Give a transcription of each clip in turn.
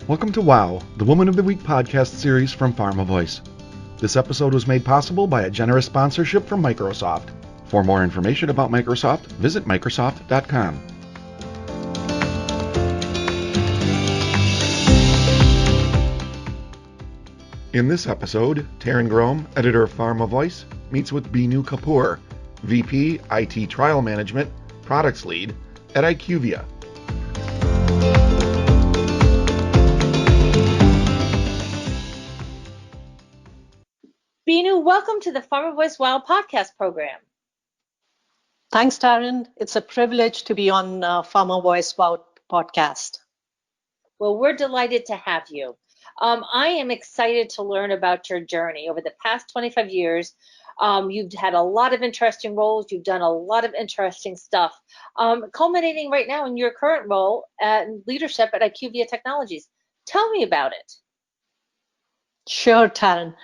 Welcome to WOW, the Woman of the Week podcast series from Pharma Voice. This episode was made possible by a generous sponsorship from Microsoft. For more information about Microsoft, visit Microsoft.com. In this episode, Taryn Grome, editor of Pharma Voice, meets with Beenu Kapoor, VP, IT Trial Management, Products Lead at IQVIA. Beenu, welcome to the Pharma Voice WOW podcast program. Thanks, Taryn. It's a privilege to be on Pharma Voice WOW podcast. Well, we're delighted to have you. I am excited to learn about your journey. Over the past 25 years, you've had a lot of interesting roles. You've done a lot of interesting stuff, culminating right now in your current role and leadership at IQVIA Technologies. Tell me about it. Sure, Taryn.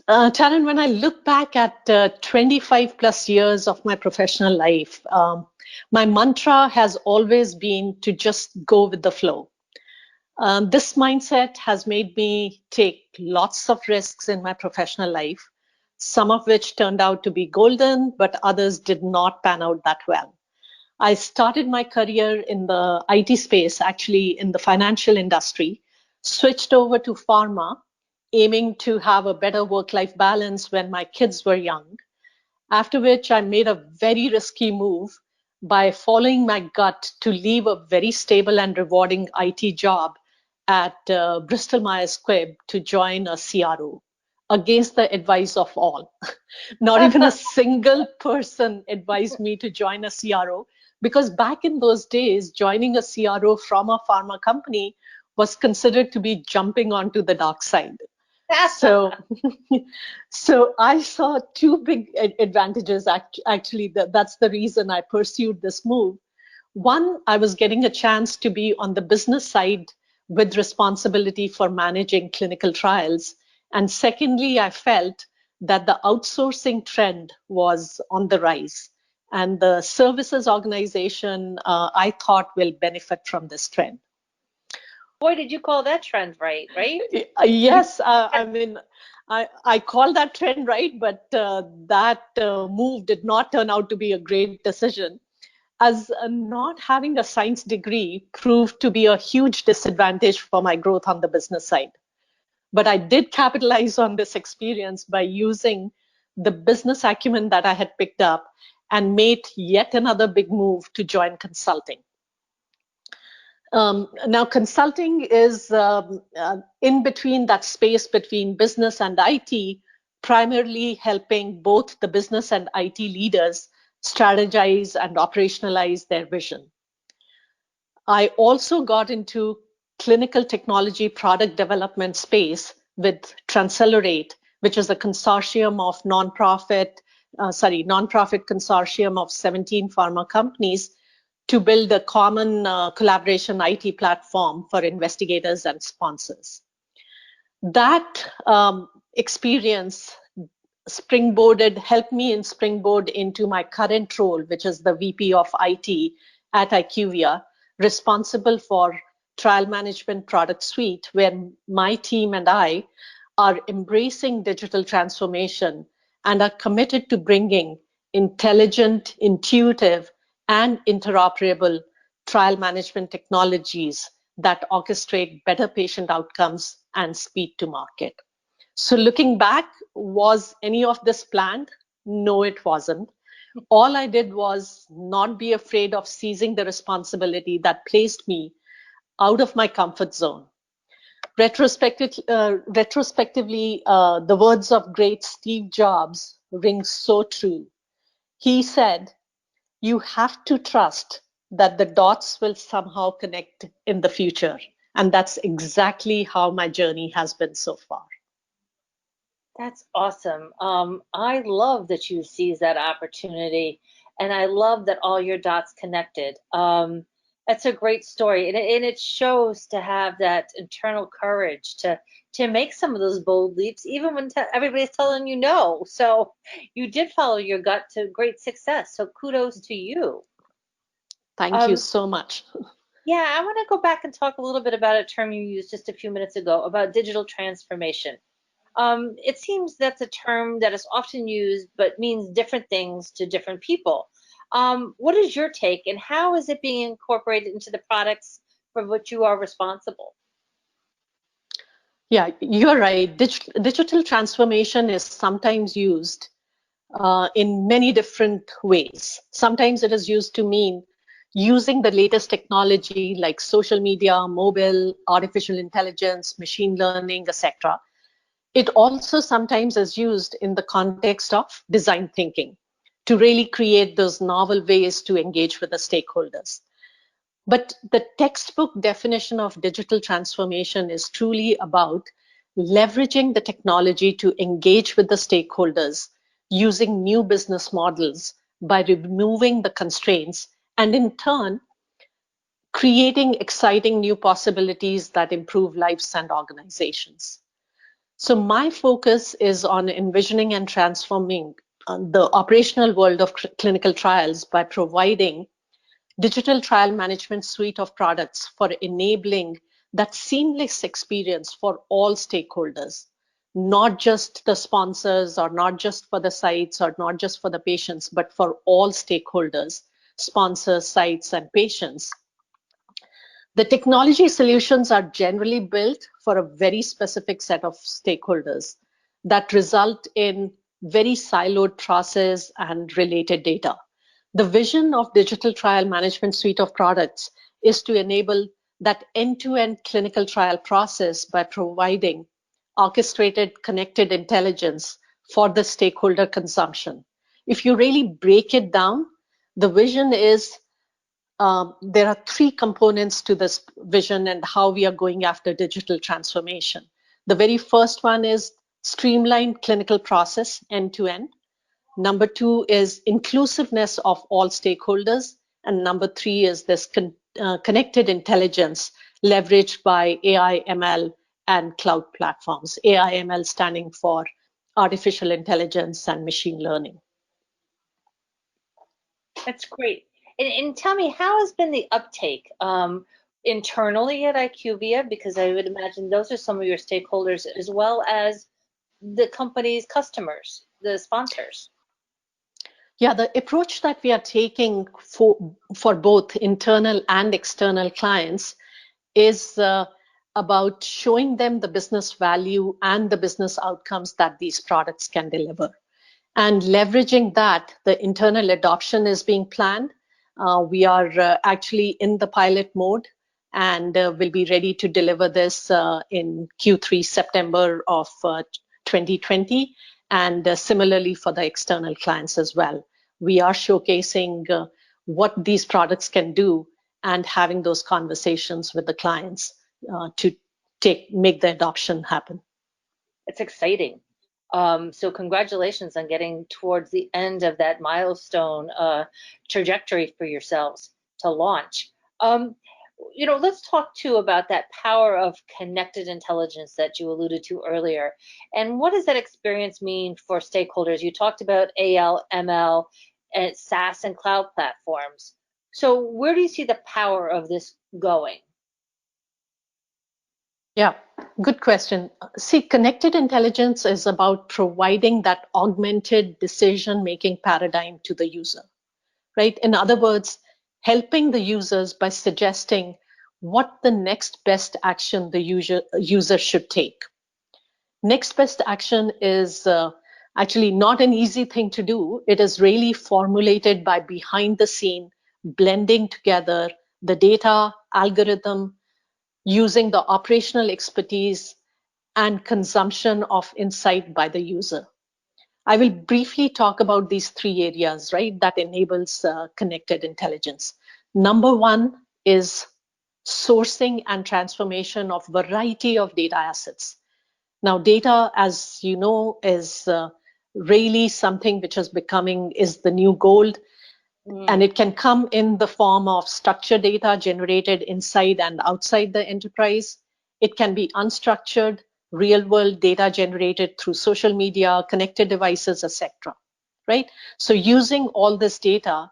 Taryn, when I look back at 25 plus years of my professional life, my mantra has always been to just go with the flow. This mindset has made me take lots of risks in my professional life, some of which turned out to be golden, but others did not pan out that well. I started my career in the IT space, actually in the financial industry, switched over to pharma, aiming to have a better work-life balance when my kids were young, after which I made a very risky move by following my gut to leave a very stable and rewarding IT job at Bristol Myers Squibb to join a CRO against the advice of all. Not even a single person advised me to join a CRO, because back in those days, joining a CRO from a pharma company was considered to be jumping onto the dark side. So I saw two big advantages. Actually, that's the reason I pursued this move. One, I was getting a chance to be on the business side with responsibility for managing clinical trials. And secondly, I felt that the outsourcing trend was on the rise. And the services organization, I thought, will benefit from this trend. Boy, did you call that trend right? Yes, I mean, I call that trend right, but that move did not turn out to be a great decision, as not having a science degree proved to be a huge disadvantage for my growth on the business side. But I did capitalize on this experience by using the business acumen that I had picked up and made yet another big move to join consulting. Now, consulting is in between that space between business and IT, primarily helping both the business and IT leaders strategize and operationalize their vision. I also got into clinical technology product development space with Transcelerate, which is a consortium of nonprofit consortium of 17 pharma companies, to build a common collaboration IT platform for investigators and sponsors. That experience helped me in springboard into my current role, which is the VP of IT at IQVIA, responsible for trial management product suite, where my team and I are embracing digital transformation and are committed to bringing intelligent, intuitive, and interoperable trial management technologies that orchestrate better patient outcomes and speed to market. So looking back, was any of this planned? No, it wasn't. All I did was not be afraid of seizing the responsibility that placed me out of my comfort zone. Retrospectively, the words of great Steve Jobs ring so true. He said, "You have to trust that the dots will somehow connect in the future." And that's exactly how my journey has been so far. That's awesome. I love that you seized that opportunity, and I love that all your dots connected. That's a great story, and it shows to have that internal courage to make some of those bold leaps, even when everybody's telling you no. So you did follow your gut to great success. So kudos to you. Thank you so much. Yeah, I want to go back and talk a little bit about a term you used just a few minutes ago about digital transformation. It seems that's a term that is often used but means different things to different people. What is your take, and how is it being incorporated into the products for which you are responsible? Yeah, you're right. Digital transformation is sometimes used in many different ways. Sometimes it is used to mean using the latest technology like social media, mobile, artificial intelligence, machine learning, etc. It also sometimes is used in the context of design thinking to really create those novel ways to engage with the stakeholders. But the textbook definition of digital transformation is truly about leveraging the technology to engage with the stakeholders using new business models by removing the constraints and in turn creating exciting new possibilities that improve lives and organizations. So my focus is on envisioning and transforming the operational world of clinical trials by providing digital trial management suite of products for enabling that seamless experience for all stakeholders, not just the sponsors or not just for the sites or not just for the patients, but for all stakeholders, sponsors, sites, and patients. The technology solutions are generally built for a very specific set of stakeholders that result in very siloed process and related data. The vision of digital trial management suite of products is to enable that end-to-end clinical trial process by providing orchestrated connected intelligence for the stakeholder consumption. If you really break it down, the vision is there are three components to this vision and how we are going after digital transformation. The very first one is streamlined clinical process end to end. Number two is inclusiveness of all stakeholders. And number three is this connected intelligence leveraged by AI, ML, and cloud platforms. AI, ML standing for artificial intelligence and machine learning. That's great. And tell me, how has been the uptake internally at IQVIA? Because I would imagine those are some of your stakeholders as well as the company's customers, the sponsors. Yeah, the approach that we are taking for both internal and external clients is about showing them the business value and the business outcomes that these products can deliver. And leveraging that, the internal adoption is being planned. We are actually in the pilot mode and will be ready to deliver this in Q3 September of 2020. And similarly for the external clients as well. We are showcasing what these products can do and having those conversations with the clients to make the adoption happen. It's exciting. So congratulations on getting towards the end of that milestone trajectory for yourselves to launch. Let's talk too about that power of connected intelligence that you alluded to earlier. And what does that experience mean for stakeholders? You talked about AL, ML, and SaaS and cloud platforms. So where do you see the power of this going? Yeah, good question. See, connected intelligence is about providing that augmented decision-making paradigm to the user, right? In other words, helping the users by suggesting what the next best action the user should take. Next best action is actually not an easy thing to do. It is really formulated by behind the scene, blending together the data, algorithm, using the operational expertise and consumption of insight by the user. I will briefly talk about these three areas, right, that enables connected intelligence. Number one is sourcing and transformation of variety of data assets. Now, data, as you know, is really something which is the new gold. And it can come in the form of structured data generated inside and outside the enterprise. It can be unstructured, real-world data generated through social media, connected devices, etc. Right? So using all this data,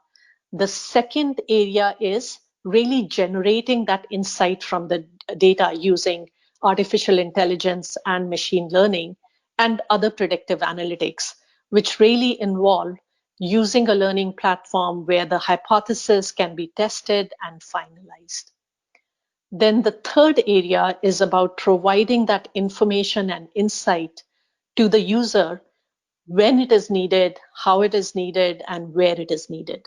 the second area is really generating that insight from the data using artificial intelligence and machine learning and other predictive analytics, which really involve using a learning platform where the hypothesis can be tested and finalized. Then the third area is about providing that information and insight to the user when it is needed, how it is needed, and where it is needed.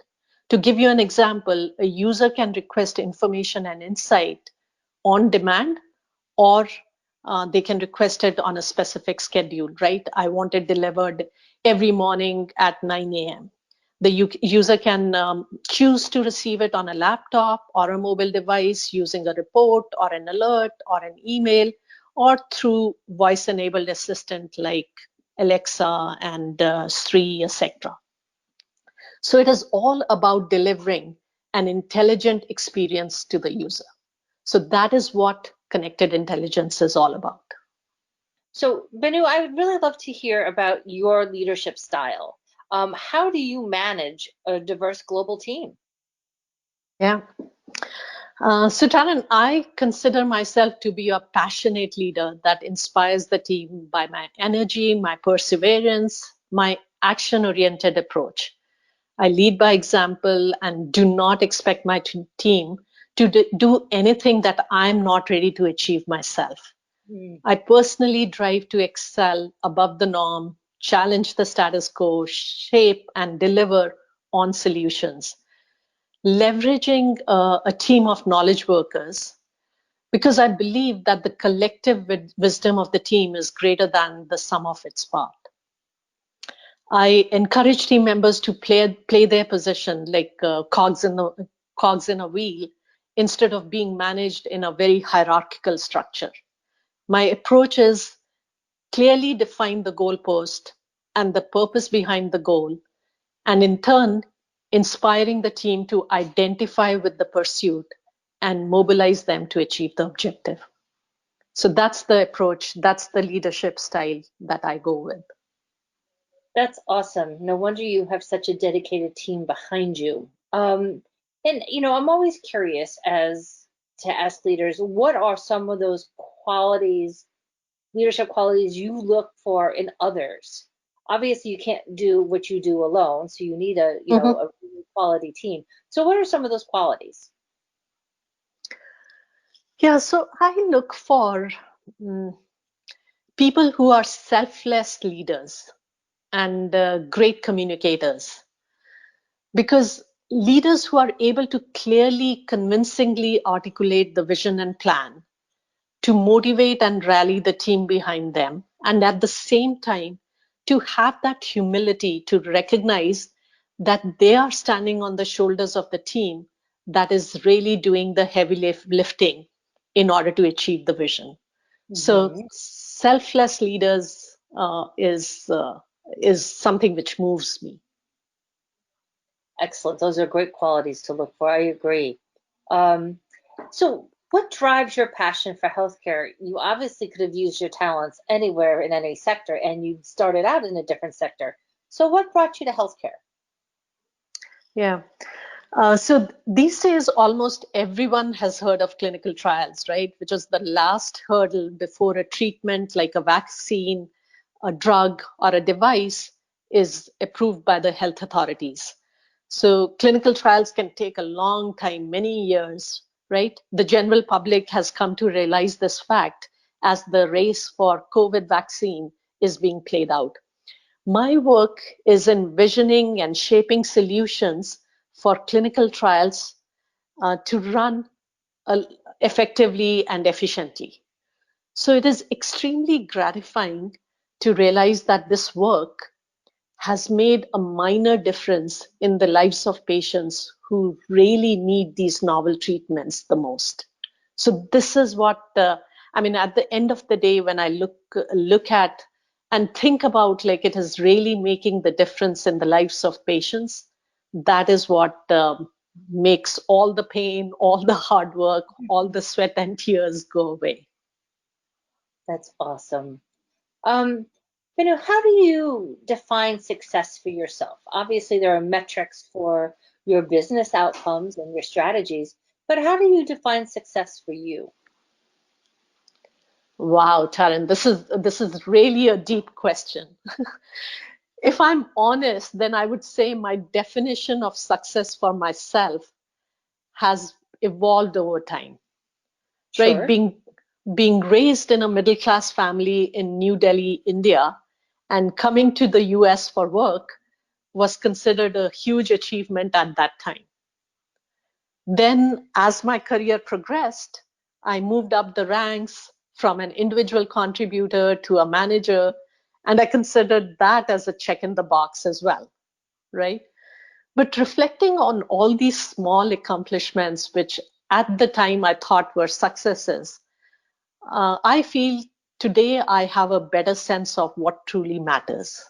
To give you an example, a user can request information and insight on demand, or they can request it on a specific schedule, right? I want it delivered every morning at 9 a.m. The user can choose to receive it on a laptop or a mobile device using a report or an alert or an email, or through voice-enabled assistant like Alexa and Siri, etc. So it is all about delivering an intelligent experience to the user. So that is what connected intelligence is all about. So, Beenu, I would really love to hear about your leadership style. How do you manage a diverse global team? Yeah. So, Taran, I consider myself to be a passionate leader that inspires the team by my energy, my perseverance, my action-oriented approach. I lead by example and do not expect my team to do anything that I'm not ready to achieve myself. I personally drive to excel above the norm, challenge the status quo, shape and deliver on solutions, leveraging a team of knowledge workers, because I believe that the collective wisdom of the team is greater than the sum of its part. I encourage team members to play their position like cogs in a wheel, instead of being managed in a very hierarchical structure. My approach is clearly define the goalpost and the purpose behind the goal, and in turn, inspiring the team to identify with the pursuit and mobilize them to achieve the objective. So that's the approach, that's the leadership style that I go with. That's awesome. No wonder you have such a dedicated team behind you. And I'm always curious as to ask leaders, what are some of those qualities, leadership qualities you look for in others? Obviously, you can't do what you do alone, so you need a really quality team. So, what are some of those qualities? Yeah, so I look for people who are selfless leaders and great communicators, because leaders who are able to clearly, convincingly articulate the vision and plan to motivate and rally the team behind them, and at the same time to have that humility to recognize that they are standing on the shoulders of the team that is really doing the heavy lifting in order to achieve the vision. So selfless leaders is something which moves me. Excellent. Those are great qualities to look for. I agree. So, what drives your passion for healthcare? You obviously could have used your talents anywhere in any sector, and you started out in a different sector. So, what brought you to healthcare? Yeah. So these days, almost everyone has heard of clinical trials, right? Which is the last hurdle before a treatment like a vaccine, a drug, or a device is approved by the health authorities. So clinical trials can take a long time, many years, right? The general public has come to realize this fact as the race for COVID vaccine is being played out. My work is envisioning and shaping solutions for clinical trials to run effectively and efficiently. So it is extremely gratifying to realize that this work has made a minor difference in the lives of patients who really need these novel treatments the most. So this is what at the end of the day, when I look at and think about like it is really making the difference in the lives of patients, that is what makes all the pain, all the hard work, all the sweat and tears go away. That's awesome. How do you define success for yourself? Obviously, there are metrics for your business outcomes and your strategies, But how do you define success for you? Wow, Taryn, this is really a deep question. If I'm honest, then I would say my definition of success for myself has evolved over time, right? Sure. Being raised in a middle class family in New Delhi, India, and coming to the US for work was considered a huge achievement at that time. Then, as my career progressed, I moved up the ranks from an individual contributor to a manager, and I considered that as a check in the box as well, right? But reflecting on all these small accomplishments, which at the time I thought were successes, I feel today I have a better sense of what truly matters.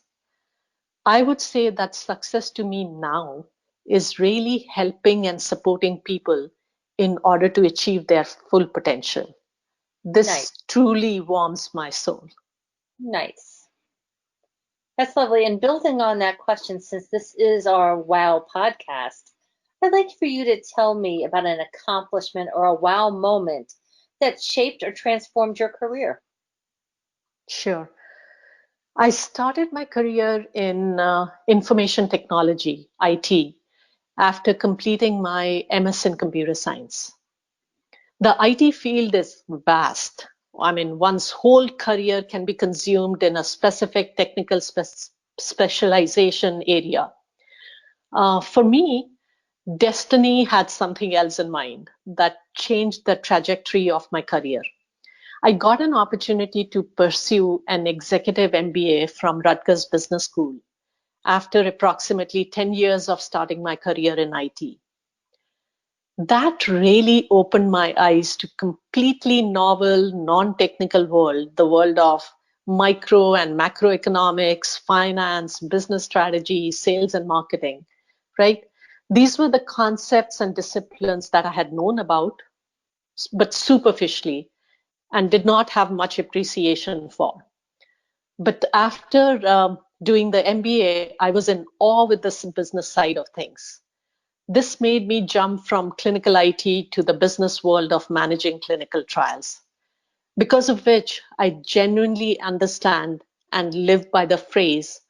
I would say that success to me now is really helping and supporting people in order to achieve their full potential. This Nice. truly warms my soul. Nice. That's lovely. And building on that question, since this is our WOW podcast, I'd like for you to tell me about an accomplishment or a wow moment that shaped or transformed your career. Sure. I started my career in information technology, IT, after completing my MS in computer science. The IT field is vast. I mean, one's whole career can be consumed in a specific technical specialization area. For me, destiny had something else in mind that changed the trajectory of my career. I got an opportunity to pursue an executive MBA from Rutgers Business School after approximately 10 years of starting my career in IT. That really opened my eyes to completely novel, non-technical world, the world of micro and macroeconomics, finance, business strategy, sales and marketing, right? These were the concepts and disciplines that I had known about, but superficially, and did not have much appreciation for. But after doing the MBA, I was in awe with this business side of things. This made me jump from clinical IT to the business world of managing clinical trials, because of which I genuinely understand and live by the phrase,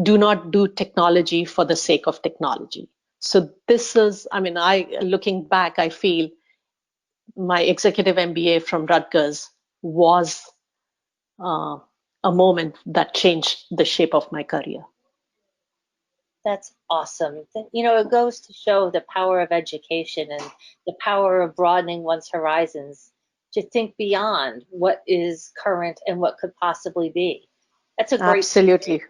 do not do technology for the sake of technology. So this is, I mean, looking back, I feel my executive MBA from Rutgers was uh, a moment that changed the shape of my career. That's awesome. You know, it goes to show the power of education and the power of broadening one's horizons to think beyond what is current and what could possibly be. That's a great Absolutely.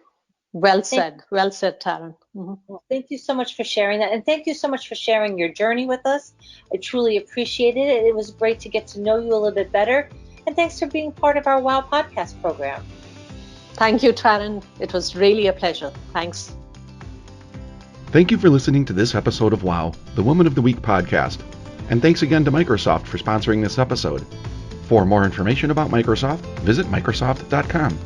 Well thank, said. Well said, Taryn. Mhm. well, thank you so much for sharing that. And thank you so much for sharing your journey with us. I truly appreciated it. It was great to get to know you a little bit better. And thanks for being part of our WOW podcast program. Thank you, Taryn. It was really a pleasure. Thanks. Thank you for listening to this episode of WOW, the Woman of the Week podcast. And thanks again to Microsoft for sponsoring this episode. For more information about Microsoft, visit Microsoft.com.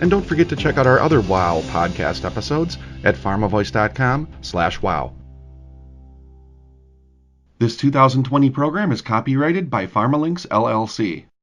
And don't forget to check out our other WOW podcast episodes at pharmavoice.com/wow. This 2020 program is copyrighted by PharmaLinks LLC.